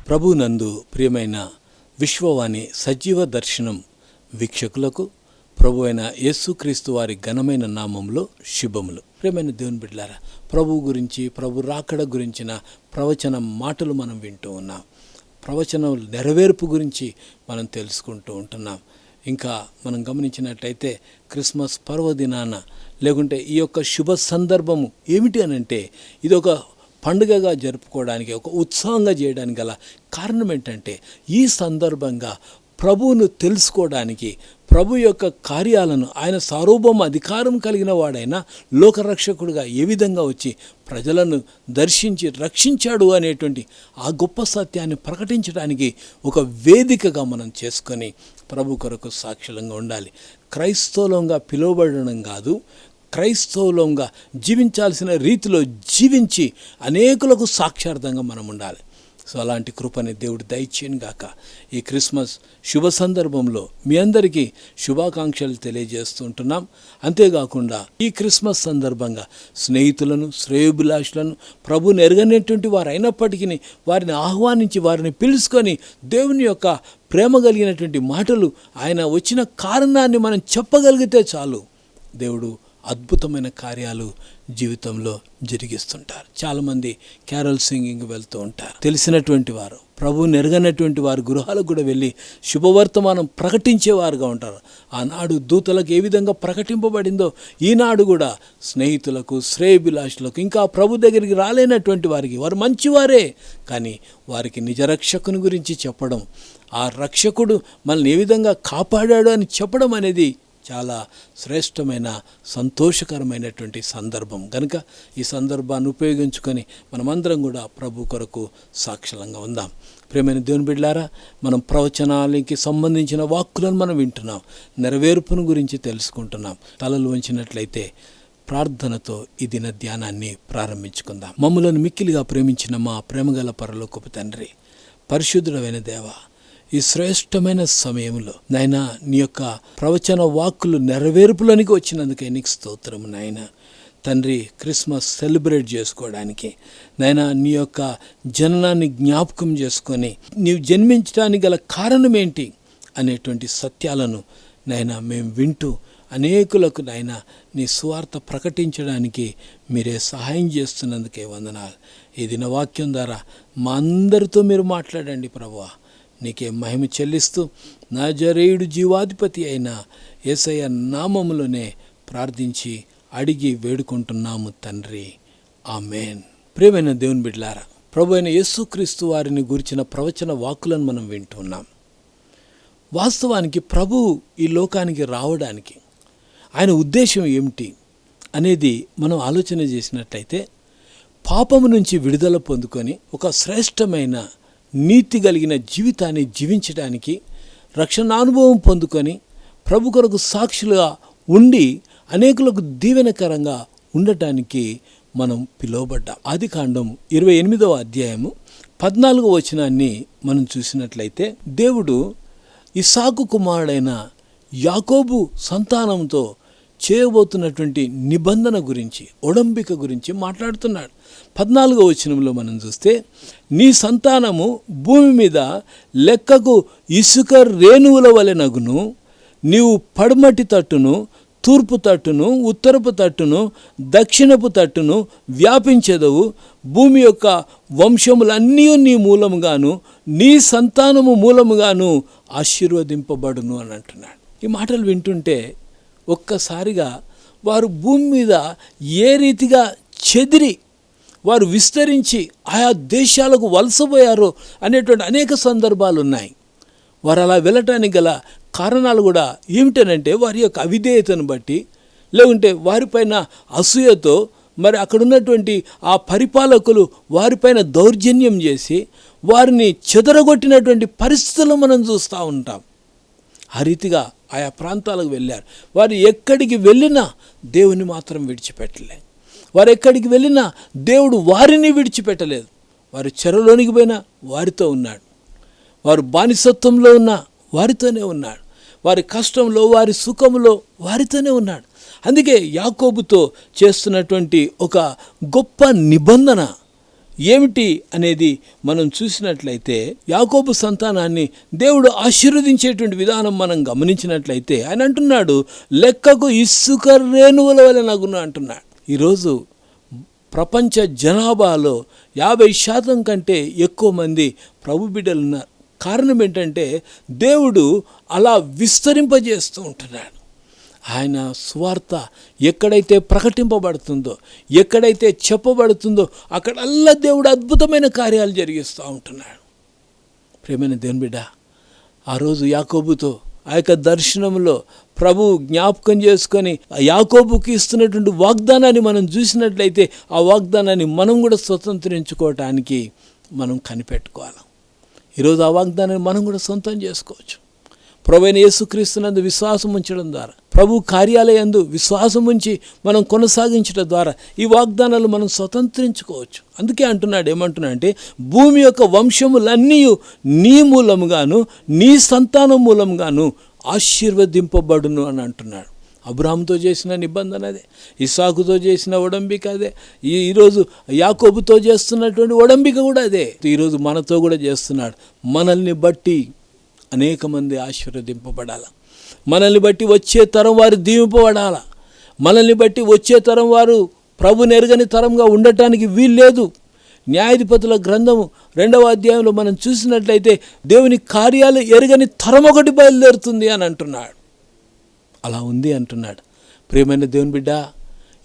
ప్రభునందు ప్రియమైన విశ్వవాణి సజీవ దర్శనం వీక్షకులకు ప్రభు అయిన యేసుక్రీస్తు వారి ఘనమైన నామంలో శుభములు. ప్రియమైన దేవుని బిడ్డలారా, ప్రభు గురించి, ప్రభు రాకడ గురించిన ప్రవచన మాటలు మనం వింటూ ఉన్నాం. ప్రవచనం నెరవేర్పు గురించి మనం తెలుసుకుంటూ ఉంటున్నాం. ఇంకా మనం గమనించినట్లయితే క్రిస్మస్ పర్వదినాన లేకుంటే ఈ యొక్క శుభ సందర్భము ఏమిటి అనంటే ఇది ఒక పండుగగా జరుపుకోవడానికి, ఒక ఉత్సవంగా చేయడానికి గల కారణం ఏంటంటే ఈ సందర్భంగా ప్రభువును తెలుసుకోవడానికి, ప్రభు యొక్క కార్యాలను, ఆయన సార్వభౌమ అధికారం కలిగిన వాడైన లోకరక్షకుడుగా ఏ విధంగా వచ్చి ప్రజలను దర్శించి రక్షించాడు అనేటువంటి ఆ గొప్ప సత్యాన్ని ప్రకటించడానికి ఒక వేదికగా మనం చేసుకొని ప్రభు కొరకు సాక్షులంగా ఉండాలి. క్రైస్తవులంగా పిలువబడడం కాదు, క్రైస్తవులంగా జీవించాల్సిన రీతిలో జీవించి అనేకులకు సాక్షార్థంగా మనం ఉండాలి. సో అలాంటి కృపని దేవుడు దయచేయను గాక. ఈ క్రిస్మస్ శుభ సందర్భంలో మీ అందరికీ శుభాకాంక్షలు తెలియజేస్తుంటున్నాం. అంతేకాకుండా ఈ క్రిస్మస్ సందర్భంగా స్నేహితులను, శ్రేయోభిలాషులను, ప్రభుని ఎరగనటువంటి వారు అయినప్పటికీ వారిని ఆహ్వానించి వారిని పిలుచుకొని దేవుని యొక్క ప్రేమ కలిగినటువంటి మాటలు, ఆయన వచ్చిన కారణాన్ని మనం చెప్పగలిగితే చాలు, దేవుడు అద్భుతమైన కార్యాలు జీవితంలో జరిగిస్తుంటారు. చాలామంది క్యారల్ సింగింగ్ వెళ్తూ ఉంటారు. తెలిసినటువంటి వారు, ప్రభువుని ఎరగనటువంటి వారు గృహాలకు కూడా వెళ్ళి శుభవర్తమానం ప్రకటించేవారుగా ఉంటారు. ఆనాడు దూతలకు ఏ విధంగా ప్రకటింపబడిందో ఈనాడు కూడా స్నేహితులకు, శ్రేయోభిలాషులకు, ఇంకా ప్రభు దగ్గరికి రాలేనటువంటి వారికి, వారు మంచివారే కానీ వారికి నిజరక్షకుని గురించి చెప్పడం, ఆ రక్షకుడు మనల్ని ఏ విధంగా కాపాడాడు అని చెప్పడం అనేది చాలా శ్రేష్టమైన, సంతోషకరమైనటువంటి సందర్భం. కనుక ఈ సందర్భాన్ని ఉపయోగించుకొని మనమందరం కూడా ప్రభు కొరకు సాక్షులంగా ఉందాం. ప్రియమైన దేవుని బిడ్డలారా, మనం ప్రవచనాలకి సంబంధించిన వాక్కులను మనం వింటున్నాం, నెరవేర్పును గురించి తెలుసుకుంటున్నాం. తలలు వంచినట్లయితే ప్రార్థనతో ఈ దిన ధ్యానాన్ని ప్రారంభించుకుందాం. మమ్మలను మిక్కిలిగా ప్రేమించిన మా ప్రేమగల పరలోకపు తండ్రి, పరిశుద్ధుడైన దేవా, ఈ శ్రేష్టమైన సమయంలో నాయనా నీ యొక్క ప్రవచన వాక్కులు నెరవేర్పులోనికి వచ్చినందుకే నీకు స్తోత్రము నాయన. తండ్రి, క్రిస్మస్ సెలబ్రేట్ చేసుకోవడానికి నాయనా నీ యొక్క జననాన్ని జ్ఞాపకం చేసుకొని నీవు జన్మించడానికి గల కారణం ఏంటి అనేటువంటి సత్యాలను నాయనా మేము వింటూ అనేకులకు నాయనా నీ సువార్త ప్రకటించడానికి మీరే సహాయం చేస్తున్నందుకే వందనాలు. ఈ దిన వాక్యం ద్వారా మా అందరితో మీరు మాట్లాడండి ప్రభువా. నీకే మహిమ చెల్లిస్తూ నజరేయుడు జీవాధిపతి అయిన యేసయ్య నామములోనే ప్రార్థించి అడిగి వేడుకుంటున్నాము తండ్రి, ఆమేన్. ప్రియమైన దేవుని బిడ్డలారా, ప్రభు అయిన యేసుక్రీస్తు వారిని గురించిన ప్రవచన వాక్కులను మనం వింటున్నాం. వాస్తవానికి ప్రభు ఈ లోకానికి రావడానికి ఆయన ఉద్దేశం ఏమిటి అనేది మనం ఆలోచన చేసినట్లయితే, పాపము నుంచి విడుదల పొందుకొని ఒక శ్రేష్టమైన నీతి కలిగిన జీవితాన్ని జీవించడానికి, రక్షణ అనుభవం పొందుకొని ప్రభు కొరకు సాక్షులుగా ఉండి అనేకులకు దీవెనకరంగా ఉండటానికి మనం పిలువబడ్డాం. ఆదికాండం 28వ అధ్యాయము 14వ వచనాన్ని మనం చూసినట్లయితే, దేవుడు ఇస్సాకు కుమారుడైన యాకోబు సంతానంతో చేయబోతున్నటువంటి నిబంధన గురించి, ఒడంబిక గురించి మాట్లాడుతున్నాడు. 14వ వచనంలో మనం చూస్తే, నీ సంతానము భూమి మీద లెక్కకు ఇసుక రేణువుల వలెనగును, నీవు పడమటి తట్టును, తూర్పు తట్టును, ఉత్తరపు తట్టును, దక్షిణపు తట్టును వ్యాపించెదవు. భూమి యొక్క వంశములన్నీ నీ మూలముగాను, నీ సంతానము మూలముగాను ఆశీర్వదింపబడును అని అంటున్నాడు. ఈ మాటలు వింటుంటే ఒక్కసారిగా వారు భూమి మీద ఏ రీతిగా చెదిరి వారు విస్తరించి ఆయా దేశాలకు వలసపోయారో అనేటువంటి అనేక సందర్భాలు ఉన్నాయి. వారు అలా వెళ్ళటానికి గల కారణాలు కూడా ఏమిటనంటే, వారి యొక్క అవిధేయతను బట్టి, లేకుంటే వారిపైన అసూయతో, మరి అక్కడ ఉన్నటువంటి ఆ పరిపాలకులు వారిపైన దౌర్జన్యం చేసి వారిని చెదరగొట్టినటువంటి పరిస్థితులు మనం చూస్తూ ఉంటాం. ఆ రీతిగా ఆయా ప్రాంతాలకు వెళ్ళారు. వారు ఎక్కడికి వెళ్ళినా దేవుని మాత్రం విడిచిపెట్టలేదు. వారు ఎక్కడికి వెళ్ళినా దేవుడు వారిని విడిచిపెట్టలేదు. వారు చెరలోనికి పోయినా వారితో ఉన్నాడు, వారు బానిసత్వంలో ఉన్నా వారితోనే ఉన్నాడు, వారి కష్టంలో, వారి సుఖంలో వారితోనే ఉన్నాడు. అందుకే యాకోబుతో చేస్తున్నటువంటి ఒక గొప్ప నిబంధన ఏమిటి అనేది మనం చూసినట్లయితే, యాకోబు సంతానాన్ని దేవుడు ఆశీర్వదించేటువంటి విధానం మనం గమనించినట్లయితే ఆయన అంటున్నాడు, లెక్కకు ఇసుక రేణువుల వలె నగును అంటున్నాడు. ఈరోజు ప్రపంచ జనాభాలో 50% కంటే ఎక్కువ మంది ప్రభు బిడ్డలు ఉన్నారు. కారణం ఏంటంటే దేవుడు అలా విస్తరింపజేస్తూ ఉంటున్నాడు. ఆయన సువార్త ఎక్కడైతే ప్రకటింపబడుతుందో, ఎక్కడైతే చెప్పబడుతుందో అక్కడల్లా దేవుడు అద్భుతమైన కార్యాలు జరిగిస్తూ ఉంటున్నాడు. ప్రియమైన దేవుని బిడ్డ, ఆ రోజు యాకోబుతో ఆ యొక్క దర్శనంలో ప్రభు జ్ఞాపకం చేసుకొని ఆ యాకోబుకి ఇస్తున్నటువంటి వాగ్దానాన్ని మనం చూసినట్లయితే ఆ వాగ్దానాన్ని మనం కూడా స్వతంత్రించుకోవటానికి మనం కనిపెట్టుకోవాలి. ఈరోజు ఆ వాగ్దానాన్ని మనం కూడా సొంతం చేసుకోవచ్చు. ప్రభువైన యేసుక్రీస్తునందు విశ్వాసం ఉంచడం ద్వారా, ప్రభు కార్యాలయందు విశ్వాసం ఉంచి మనం కొనసాగించడం ద్వారా ఈ వాగ్దానాలు మనం స్వతంత్రించుకోవచ్చు. అందుకే అంటున్నాడు, ఏమంటున్నాడంటే, భూమి యొక్క వంశములన్నీ నీ మూలముగాను నీ సంతానం మూలంగాను ఆశీర్వదింపబడును అని అంటున్నాడు. అబ్రాహాముతో చేసిన నిబంధన అదే, ఇస్సాకుతో చేసిన ఒడంబిక అదే, ఈరోజు యాకోబుతో చేస్తున్నటువంటి ఒడంబిక కూడా అదే. ఈరోజు మనతో కూడా చేస్తున్నాడు. మనల్ని బట్టి అనేక మంది ఆశీర్వదింపబడాల, మనల్ని బట్టి వచ్చే తరం వారు దీవింపబడాల, మనల్ని బట్టి వచ్చే తరం వారు ప్రభుని ఎరగని తరంగా ఉండటానికి వీల్లేదు. న్యాయాధిపతుల గ్రంథము 2వ అధ్యాయంలో మనం చూసినట్లయితే దేవుని కార్యాలు ఎరగని తరం ఒకటి బయలుదేరుతుంది అని అంటున్నాడు. అలా ఉంది అంటున్నాడు. ప్రియమైన దేవుని బిడ్డ,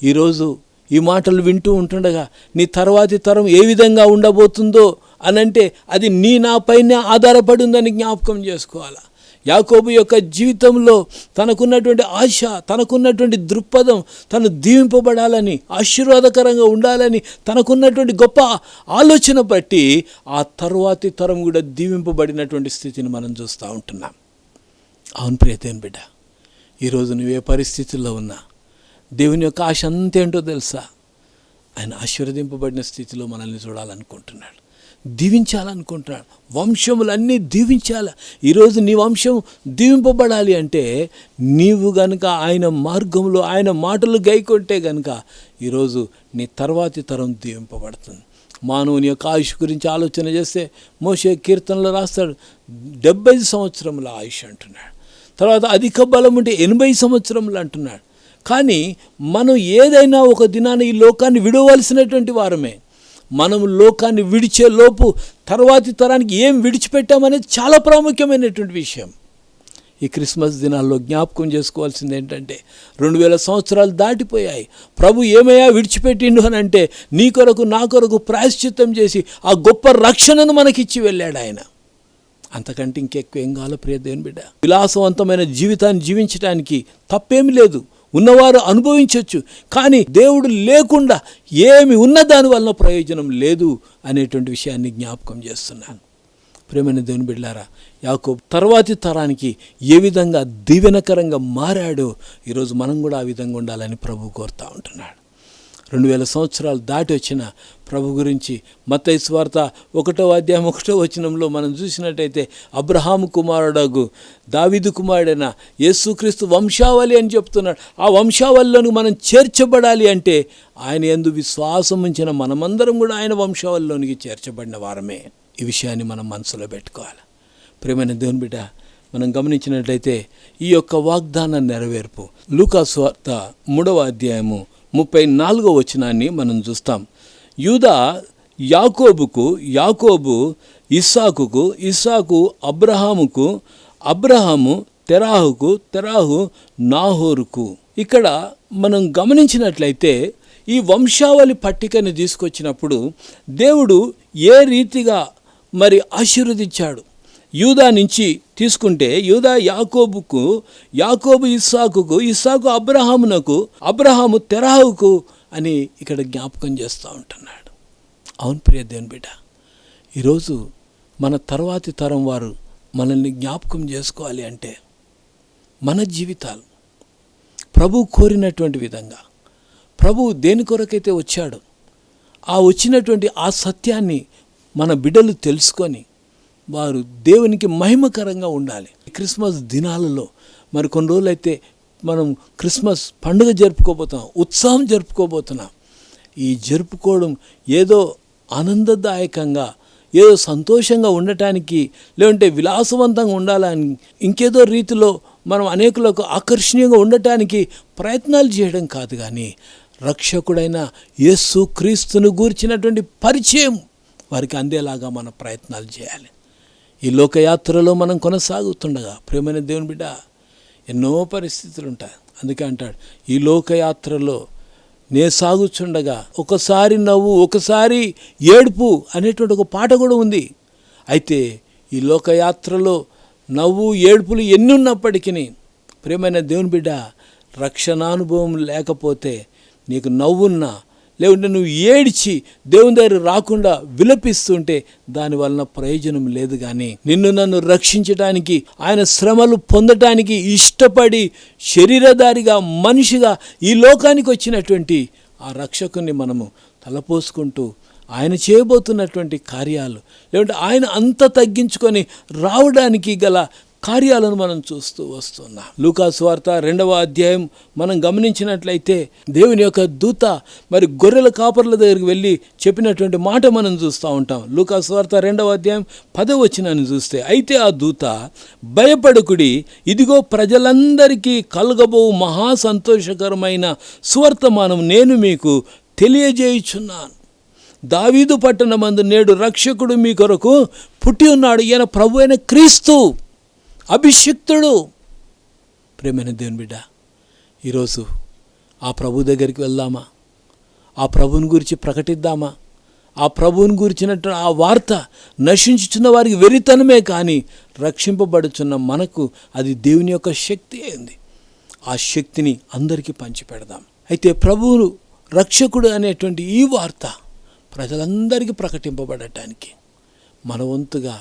ఈరోజు ఈ మాటలు వింటూ ఉంటుండగా నీ తర్వాతి తరం ఏ విధంగా ఉండబోతుందో అనంటే అది నా పైన ఆధారపడి ఉందని జ్ఞాపకం చేసుకోవాలా. యాకోబు యొక్క జీవితంలో తనకున్నటువంటి ఆశ, తనకున్నటువంటి దృక్పథం, తను దీవింపబడాలని, ఆశీర్వాదకరంగా ఉండాలని తనకున్నటువంటి గొప్ప ఆలోచన బట్టి ఆ తరువాతి తరం కూడా దీవింపబడినటువంటి స్థితిని మనం చూస్తూ ఉంటున్నాం. అవును ప్రియతేన్ బిడ్డ, ఈరోజు నువ్వే పరిస్థితుల్లో ఉన్నా దేవుని యొక్క ఆశ అంతేంటో తెలుసా? ఆయన ఆశీర్వదింపబడిన స్థితిలో మనల్ని చూడాలనుకుంటున్నాడు, దీవించాలనుకుంటున్నాడు. వంశములన్నీ దీవించాలి. ఈరోజు నీ వంశం దీవింపబడాలి అంటే నీవు గనుక ఆయన మార్గంలో ఆయన మాటలు గైకొంటే గనుక ఈరోజు నీ తర్వాతి తరం దీవింపబడుతుంది. మానవుని యొక్క ఆయుష్ గురించి ఆలోచన చేస్తే మోషే కీర్తనలో రాస్తాడు, 70 సంవత్సరముల ఆయుష్ అంటున్నాడు. తర్వాత అధిక బలం ఉంటే 80 సంవత్సరములు అంటున్నాడు. కానీ మనం ఏదైనా ఒక దినాన ఈ లోకాన్ని విడవలసినటువంటి వారమే. మనం లోకాన్ని విడిచే లోపు తర్వాతి తరానికి ఏం విడిచిపెట్టామనేది చాలా ప్రాముఖ్యమైనటువంటి విషయం. ఈ క్రిస్మస్ దినాల్లో జ్ఞాపకం చేసుకోవాల్సింది ఏంటంటే, 2000 సంవత్సరాలు దాటిపోయాయి. ప్రభు ఏమయ్యా విడిచిపెట్టిండు అని అంటే నీ కొరకు నా కొరకు ప్రాయశ్చిత్తం చేసి ఆ గొప్ప రక్షణను మనకిచ్చి వెళ్ళాడు ఆయన. అంతకంటే ఇంకెక్కువ ఏం కావాలో ప్రియ దేవుని బిడ్డ? విలాసవంతమైన జీవితాన్ని జీవించడానికి తప్పేమి లేదు, ఉన్నవారు అనుభవించవచ్చు. కానీ దేవుడు లేకుండా ఏమి ఉన్న దాని వలన ప్రయోజనం లేదు అనేటువంటి విషయాన్ని జ్ఞాపకం చేస్తున్నాను. ప్రియమైన దేవుని బిడ్డలారా, యాకోబు తర్వాతి తరానికి ఏ విధంగా దీవెనకరంగా మారాడో ఈరోజు మనం కూడా ఆ విధంగా ఉండాలని ప్రభు కోరుతూ ఉంటున్నాడు. 2000 సంవత్సరాలు దాటి వచ్చిన ప్రభు గురించి మత్తయి సువార్త 1వ అధ్యాయం 1వ వచనంలో మనం చూసినట్టయితే, అబ్రహాము కుమారుడగు దావీదు కుమారుడైన యేసుక్రీస్తు వంశావళి అని చెప్తున్నాడు. ఆ వంశావళిలోని మనం చేర్చబడాలి అంటే ఆయన యందు విశ్వాసం ఉంచిన మనమందరం కూడా ఆయన వంశావళిలోనికి చేర్చబడిన వారమే. ఈ విషయాన్ని మనం మనసులో పెట్టుకోవాలి. ప్రియమైన దేవుని బిడ్డ, మనం గమనించినట్లయితే ఈ యొక్క వాగ్దాన నెరవేర్పు లూకా సువార్త 3వ అధ్యాయము 34వ వచనాన్ని మనం చూస్తాం. యూదా యాకోబుకు, యాకోబు ఇస్సాకుకు, ఇస్సాకు అబ్రహాముకు, అబ్రహాము తెరాహుకు, తెరాహు నాహోరుకు. ఇక్కడ మనం గమనించినట్లయితే ఈ వంశావళి పట్టికని తీసుకొచ్చినప్పుడు దేవుడు ఏ రీతిగా మరి ఆశీర్వదించాడు. యూదా నుంచి తీసుకుంటే యూదా యాకోబుకు, యాకోబు ఇస్సాకుకు, ఇస్సాకు అబ్రహామునకు, అబ్రహాము తెరాహుకు అని ఇక్కడ జ్ఞాపకం చేస్తూ ఉంటున్నాడు. అవును ప్రియ దేవుని బిడ్డ, ఈరోజు మన తర్వాతి తరం వారు మనల్ని జ్ఞాపకం చేసుకోవాలి అంటే మన జీవితాలు ప్రభు కోరినటువంటి విధంగా, ప్రభు దేని కొరకైతే వచ్చాడో ఆ వచ్చినటువంటి ఆ సత్యాన్ని మన బిడ్డలు తెలుసుకొని వారు దేవునికి మహిమకరంగా ఉండాలి. క్రిస్మస్ దినాలలో మరి కొన్ని రోజులైతే మనం క్రిస్మస్ పండుగ జరుపుకోబోతున్నాం, ఉత్సవం జరుపుకోబోతున్నాం. ఈ జరుపుకోవడం ఏదో ఆనందదాయకంగా ఏదో సంతోషంగా ఉండటానికి, లేదంటే విలాసవంతంగా ఉండాలని, ఇంకేదో రీతిలో మనం అనేకులకు ఆకర్షణీయంగా ఉండటానికి ప్రయత్నాలు చేయడం కాదు, కానీ రక్షకుడైన యేసు క్రీస్తును గూర్చినటువంటి పరిచయం వారికి అందేలాగా మనం ప్రయత్నాలు చేయాలి. ఈ లోకయాత్రలో మనం కొనసాగుతుండగా ప్రియమైన దేవుని బిడ్డ, ఎన్నో పరిస్థితులు ఉంటాయి. అందుకే అంటాడు, ఈ లోకయాత్రలో నే సాగుచుండగా ఒకసారి నవ్వు ఒకసారి ఏడుపు అనేటువంటి ఒక పాట కూడా ఉంది. అయితే ఈ లోకయాత్రలో నవ్వు ఏడుపులు ఎన్ని ఉన్నప్పటికీ ప్రియమైన దేవుని బిడ్డ, రక్షణానుభవం లేకపోతే నీకు నవ్వున్నా, లేకుంటే నువ్వు ఏడ్చి దేవుని దగ్గర రాకుండా విలపిస్తుంటే దానివలన ప్రయోజనం లేదు. కానీ నిన్ను నన్ను రక్షించడానికి, ఆయన శ్రమలు పొందటానికి ఇష్టపడి శరీరధారిగా మనిషిగా ఈ లోకానికి వచ్చినటువంటి ఆ రక్షకుని మనము తలపోసుకుంటూ ఆయన చేయబోతున్నటువంటి కార్యాలు, లేకుంటే ఆయన అంత తగ్గించుకొని రావడానికి గల కార్యాలను మనం చూస్తూ వస్తున్నాం. లూకా సువార్త 2వ అధ్యాయం మనం గమనించినట్లయితే దేవుని యొక్క దూత మరి గొర్రెల కాపర్ల దగ్గరికి వెళ్ళి చెప్పినటువంటి మాట మనం చూస్తూ ఉంటాం. లూకా సువార్త 2వ అధ్యాయం 10వ వచనాన్ని చూస్తే, అయితే ఆ దూత, భయపడకుడి, ఇదిగో ప్రజలందరికీ కలగబో మహా సంతోషకరమైన సువర్తమానం నేను మీకు తెలియజేయుచున్నాను. దావీదు పట్టణమందు నేడు రక్షకుడు మీ కొరకు పుట్టి ఉన్నాడు. ఈయన ప్రభు అయిన క్రీస్తు, అభిషిక్తుడు. ప్రేమైన దేవుని బిడ్డ, ఈరోజు ఆ ప్రభు దగ్గరికి వెళ్దామా? ఆ ప్రభువుని గురించి ప్రకటిద్దామా? ఆ ప్రభువుని గురించినట్టు ఆ వార్త నశించుచున్న వారికి వెరితనమే, కానీ రక్షింపబడుచున్న మనకు అది దేవుని యొక్క శక్తి అయింది. ఆ శక్తిని అందరికీ పంచిపెడదాం. అయితే ప్రభువును రక్షకుడు అనేటువంటి ఈ వార్త ప్రజలందరికీ ప్రకటింపబడటానికి మన వంతుగా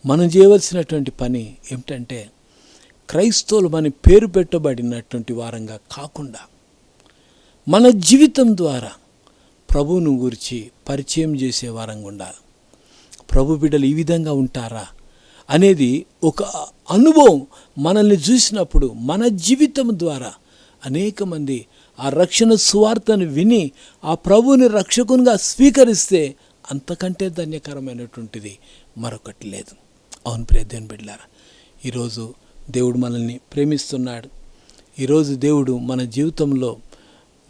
మనం చేయవలసినటువంటి పని ఏమిటంటే, క్రైస్తవులు మన పేరు పెట్టబడినటువంటి వారంగా కాకుండా మన జీవితం ద్వారా ప్రభువును గురించి పరిచయం చేసే వారంగా ఉండాలి. ప్రభు బిడ్డలు ఈ విధంగా ఉంటారా అనేది ఒక అనుభవం మనల్ని చూసినప్పుడు మన జీవితం ద్వారా అనేక మంది ఆ రక్షణ సువార్తను విని ఆ ప్రభువుని రక్షకునిగా స్వీకరిస్తే అంతకంటే ధన్యకరమైనటువంటిది మరొకటి లేదు. అవును ప్రియ దేవుని బిడ్డలారా, ఈరోజు దేవుడు మనల్ని ప్రేమిస్తున్నాడు. ఈరోజు దేవుడు మన జీవితంలో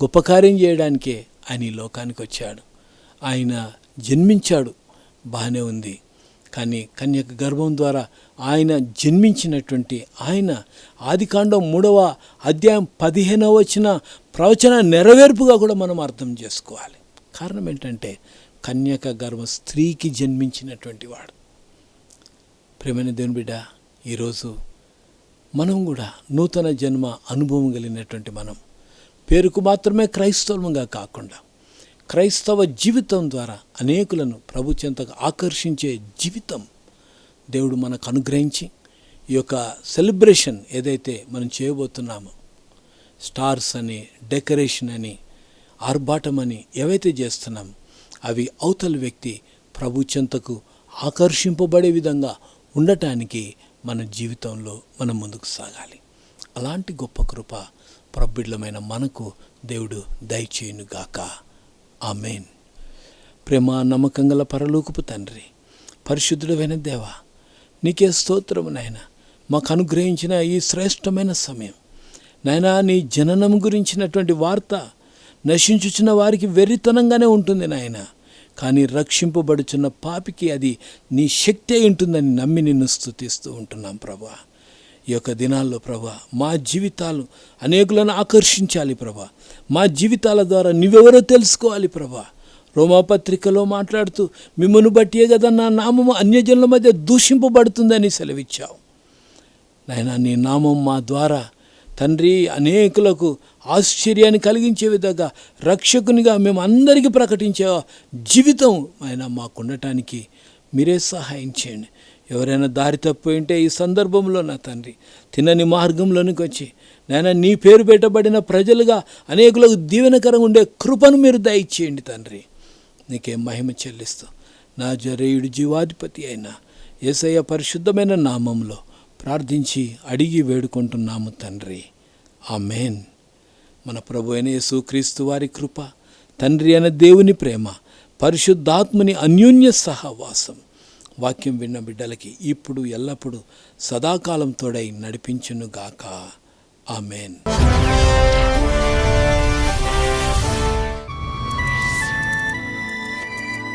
గొప్ప కార్యం చేయడానికే ఆయన ఈ లోకానికి వచ్చాడు. ఆయన జన్మించాడు, బాగానే ఉంది. కానీ కన్యక గర్భం ద్వారా ఆయన జన్మించినటువంటి ఆయన ఆదికాండం 3వ అధ్యాయం 15వ వచన ప్రవచన నెరవేర్పుగా కూడా మనం అర్థం చేసుకోవాలి. కారణం ఏంటంటే, కన్యక గర్భ స్త్రీకి జన్మించినటువంటి వాడు. ప్రేమైన దేవుని బిడ్డ, ఈరోజు మనం కూడా నూతన జన్మ అనుభవం కలిగినటువంటి మనం పేరుకు మాత్రమే క్రైస్తవంగా కాకుండా క్రైస్తవ జీవితం ద్వారా అనేకులను ప్రభు చెంతకు ఆకర్షించే జీవితం దేవుడు మనకు అనుగ్రహించి ఈ యొక్క సెలబ్రేషన్ ఏదైతే మనం చేయబోతున్నామో, స్టార్స్ అని, డెకరేషన్ అని, ఆర్భాటం అని ఏవైతే చేస్తున్నామో అవి అవతల వ్యక్తి ప్రభు చెంతకు ఆకర్షింపబడే విధంగా ఉండటానికి మన జీవితంలో మనం ముందుకు సాగాలి. అలాంటి గొప్ప కృప ప్రబిడ్డలమైన మనకు దేవుడు దయచేయునుగాక. ఆమేన్. ప్రేమ నమ్మకం గల పరలోకపు తండ్రి, పరిశుద్ధుడైన దేవా, నీకే స్తోత్రము నాయన. మాకు అనుగ్రహించిన ఈ శ్రేష్టమైన సమయం నాయన, నీ జననం గురించినటువంటి వార్త నశించుచున్న వారికి వెర్రితనంగానే ఉంటుంది నాయన. కానీ రక్షింపబడుచున్న పాపికి అది నీ శక్తి అయి ఉంటుందని నమ్మి నిన్ను స్తుతిస్తూ ఉంటున్నాం ప్రభా. ఈ యొక్క దినాల్లో ప్రభా, మా జీవితాలు అనేకులను ఆకర్షించాలి ప్రభా. మా జీవితాల ద్వారా నువ్వెవరో తెలుసుకోవాలి ప్రభా. రోమాపత్రికలో మాట్లాడుతూ మిమ్మల్ని బట్టియే కదా నా నామము అన్యజనుల మధ్య దూషింపబడుతుందని సెలవిచ్చావు నాయన. నీ నామం మా ద్వారా తండ్రి అనేకులకు ఆశ్చర్యాన్ని కలిగించే విధంగా రక్షకునిగా మేము అందరికీ ప్రకటించే జీవితం ఆయన మాకుండటానికి మీరే సహాయం చేయండి. ఎవరైనా దారి తప్పిపోయి ఉంటే ఈ సందర్భంలో నా తండ్రి తినని మార్గంలోనికి వచ్చి నాయన నీ పేరు పెట్టబడిన ప్రజలుగా అనేకులకు దీవెనకరంగా ఉండే కృపను మీరు దయచేయండి తండ్రి. నీకే మహిమ చెల్లిస్తూ నాజరేయుడు జీవాధిపతి అయిన యేసయ్య పరిశుద్ధమైన నామంలో ప్రార్థించి అడిగి వేడుకుంటున్నాము తండ్రి. ఆమేన్. మన ప్రభు అయిన యేసుక్రీస్తు వారి కృప, తండ్రి అయిన దేవుని ప్రేమ, పరిశుద్ధాత్మని అన్యోన్య సహవాసం వాక్యం విన్న బిడ్డలకి ఇప్పుడు ఎల్లప్పుడూ సదాకాలం తోడై నడిపించునుగాక. ఆమెన్.